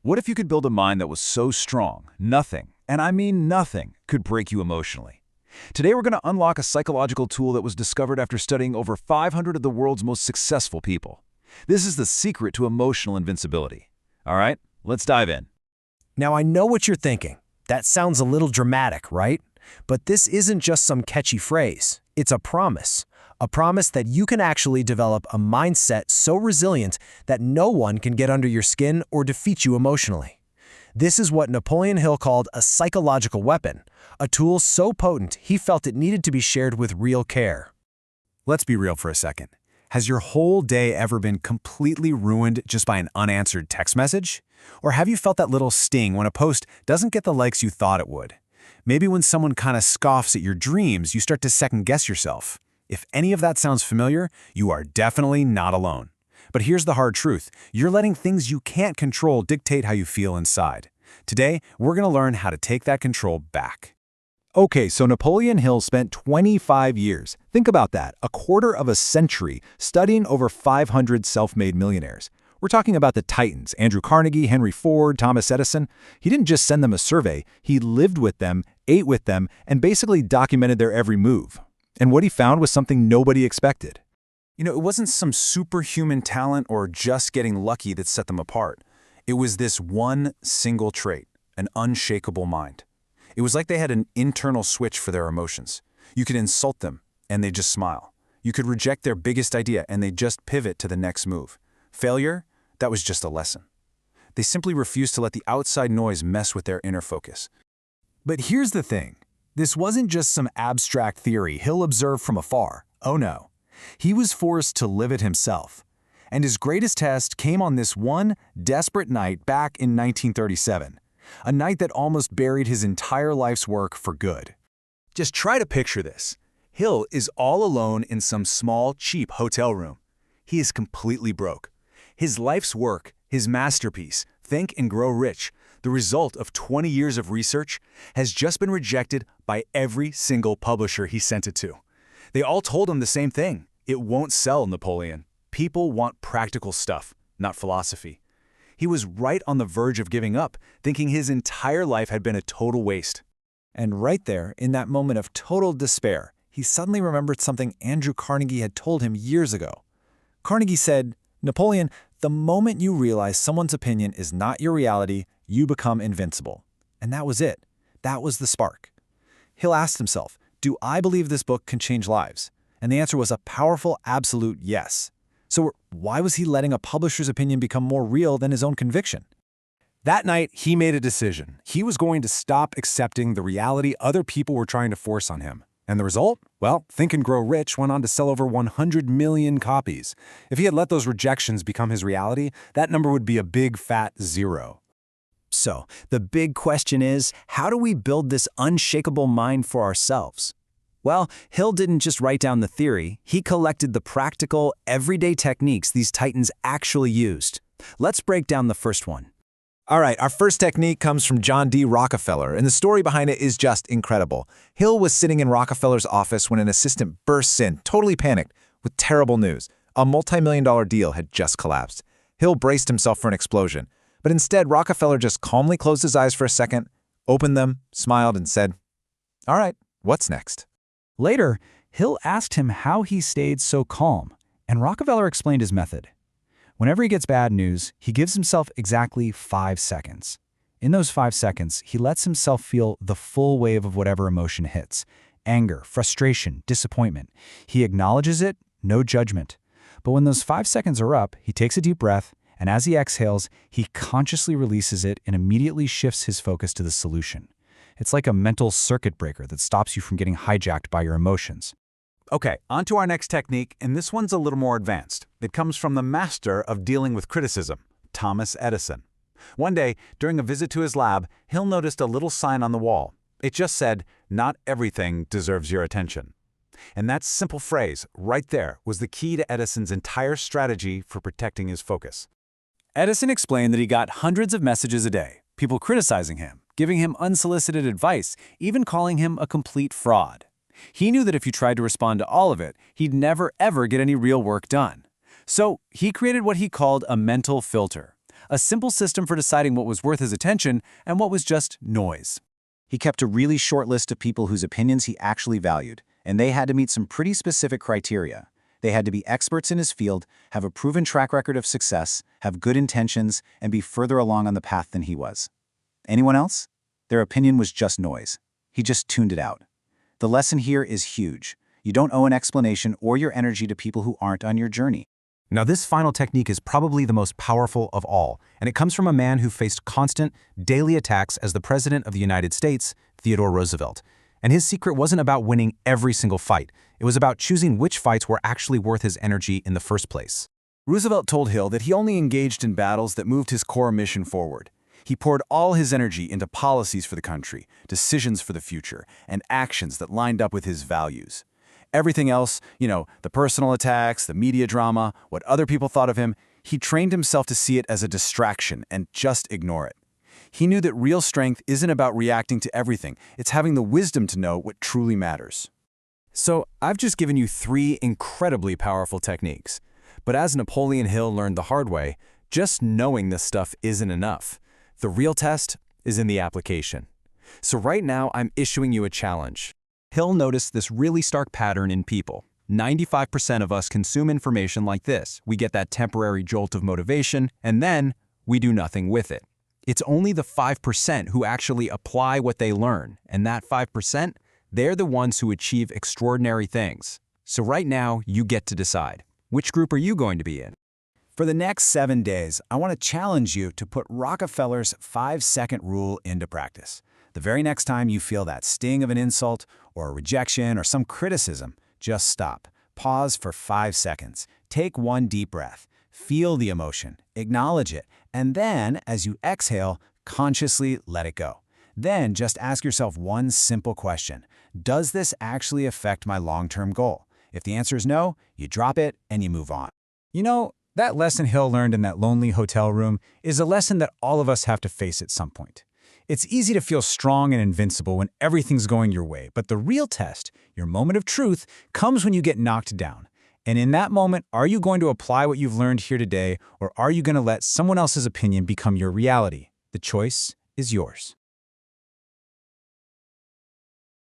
What if you could build a mind that was so strong, nothing, and I mean nothing, could break you emotionally? Today we're going to unlock a psychological tool that was discovered after studying over 500 of the world's most successful people. This is the secret to emotional invincibility. All right, let's dive in. Now, I know what you're thinking. That sounds a little dramatic, right? But this isn't just some catchy phrase. It's a promise. A promise that you can actually develop a mindset so resilient that no one can get under your skin or defeat you emotionally. This is what Napoleon Hill called a psychological weapon, a tool so potent he felt it needed to be shared with real care. Let's be real for a second. Has your whole day ever been completely ruined just by an unanswered text message? Or have you felt that little sting when a post doesn't get the likes you thought it would? Maybe when someone kind of scoffs at your dreams, you start to second-guess yourself. If any of that sounds familiar, you are definitely not alone. But here's the hard truth. You're letting things you can't control dictate how you feel inside. Today, we're going to learn how to take that control back. Okay, so Napoleon Hill spent 25 years, think about that, a quarter of a century, studying over 500 self-made millionaires. We're talking about the titans, Andrew Carnegie, Henry Ford, Thomas Edison. He didn't just send them a survey, he lived with them, ate with them, and basically documented their every move. And what he found was something nobody expected. You know, it wasn't some superhuman talent or just getting lucky that set them apart. It was this one single trait, an unshakable mind. It was like they had an internal switch for their emotions. You could insult them, and they'd just smile. You could reject their biggest idea, and they'd just pivot to the next move. Failure? That was just a lesson. They simply refused to let the outside noise mess with their inner focus. But here's the thing. This wasn't just some abstract theory Hill observed from afar. Oh no. He was forced to live it himself. And his greatest test came on this one desperate night back in 1937. A night that almost buried his entire life's work for good. Just try to picture this. Hill is all alone in some small, cheap hotel room. He is completely broke. His life's work, his masterpiece, Think and Grow Rich, the result of 20 years of research, has just been rejected by every single publisher he sent it to. They all told him the same thing. It won't sell, Napoleon. People want practical stuff, not philosophy. He was right on the verge of giving up, thinking his entire life had been a total waste. And right there, in that moment of total despair, he suddenly remembered something Andrew Carnegie had told him years ago. Carnegie said, "Napoleon, the moment you realize someone's opinion is not your reality, you become invincible." And that was it. That was the spark. Hill asked himself, do I believe this book can change lives? And the answer was a powerful, absolute yes. So why was he letting a publisher's opinion become more real than his own conviction? That night, he made a decision. He was going to stop accepting the reality other people were trying to force on him. And the result? Well, Think and Grow Rich went on to sell over 100 million copies. If he had let those rejections become his reality, that number would be a big fat 0. So, the big question is, how do we build this unshakable mind for ourselves? Well, Hill didn't just write down the theory, he collected the practical, everyday techniques these titans actually used. Let's break down the first one. All right, our first technique comes from John D. Rockefeller, and the story behind it is just incredible. Hill was sitting in Rockefeller's office when an assistant bursts in, totally panicked, with terrible news. A multi-million-dollar deal had just collapsed. Hill braced himself for an explosion, but instead Rockefeller just calmly closed his eyes for a second, opened them, smiled, and said, "All right, what's next?" Later, Hill asked him how he stayed so calm, and Rockefeller explained his method. Whenever he gets bad news, he gives himself exactly 5 seconds. In those 5 seconds, he lets himself feel the full wave of whatever emotion hits. Anger, frustration, disappointment. He acknowledges it, no judgment. But when those 5 seconds are up, he takes a deep breath, and as he exhales, he consciously releases it and immediately shifts his focus to the solution. It's like a mental circuit breaker that stops you from getting hijacked by your emotions. Okay, on to our next technique, and this one's a little more advanced. It comes from the master of dealing with criticism, Thomas Edison. One day, during a visit to his lab, Hill noticed a little sign on the wall. It just said, "Not everything deserves your attention." And that simple phrase, right there, was the key to Edison's entire strategy for protecting his focus. Edison explained that he got hundreds of messages a day, people criticizing him, giving him unsolicited advice, even calling him a complete fraud. He knew that if you tried to respond to all of it, he'd never ever get any real work done. So he created what he called a mental filter, a simple system for deciding what was worth his attention and what was just noise. He kept a really short list of people whose opinions he actually valued, and they had to meet some pretty specific criteria. They had to be experts in his field, have a proven track record of success, have good intentions, and be further along on the path than he was. Anyone else? Their opinion was just noise. He just tuned it out. The lesson here is huge. You don't owe an explanation or your energy to people who aren't on your journey. Now, this final technique is probably the most powerful of all, and it comes from a man who faced constant, daily attacks as the President of the United States, Theodore Roosevelt. And his secret wasn't about winning every single fight. It was about choosing which fights were actually worth his energy in the first place. Roosevelt told Hill that he only engaged in battles that moved his core mission forward. He poured all his energy into policies for the country, decisions for the future, and actions that lined up with his values. Everything else, the personal attacks, the media drama, what other people thought of him, he trained himself to see it as a distraction and just ignore it. He knew that real strength isn't about reacting to everything. It's having the wisdom to know what truly matters. So, I've just given you 3 incredibly powerful techniques. But as Napoleon Hill learned the hard way, just knowing this stuff isn't enough. The real test is in the application. So right now, I'm issuing you a challenge. Hill noticed this really stark pattern in people. 95% of us consume information like this. We get that temporary jolt of motivation, and then we do nothing with it. It's only the 5% who actually apply what they learn, and that 5%, they're the ones who achieve extraordinary things. So right now, you get to decide. Which group are you going to be in? For the next 7 days, I want to challenge you to put Rockefeller's 5-second rule into practice. The very next time you feel that sting of an insult or a rejection or some criticism, just stop. Pause for 5 seconds. Take one deep breath. Feel the emotion, acknowledge it, and then, as you exhale, consciously let it go. Then just ask yourself one simple question. Does this actually affect my long-term goal? If the answer is no, you drop it and you move on. That lesson Hill learned in that lonely hotel room is a lesson that all of us have to face at some point. It's easy to feel strong and invincible when everything's going your way, but the real test, your moment of truth, comes when you get knocked down. And in that moment, are you going to apply what you've learned here today, or are you going to let someone else's opinion become your reality? The choice is yours.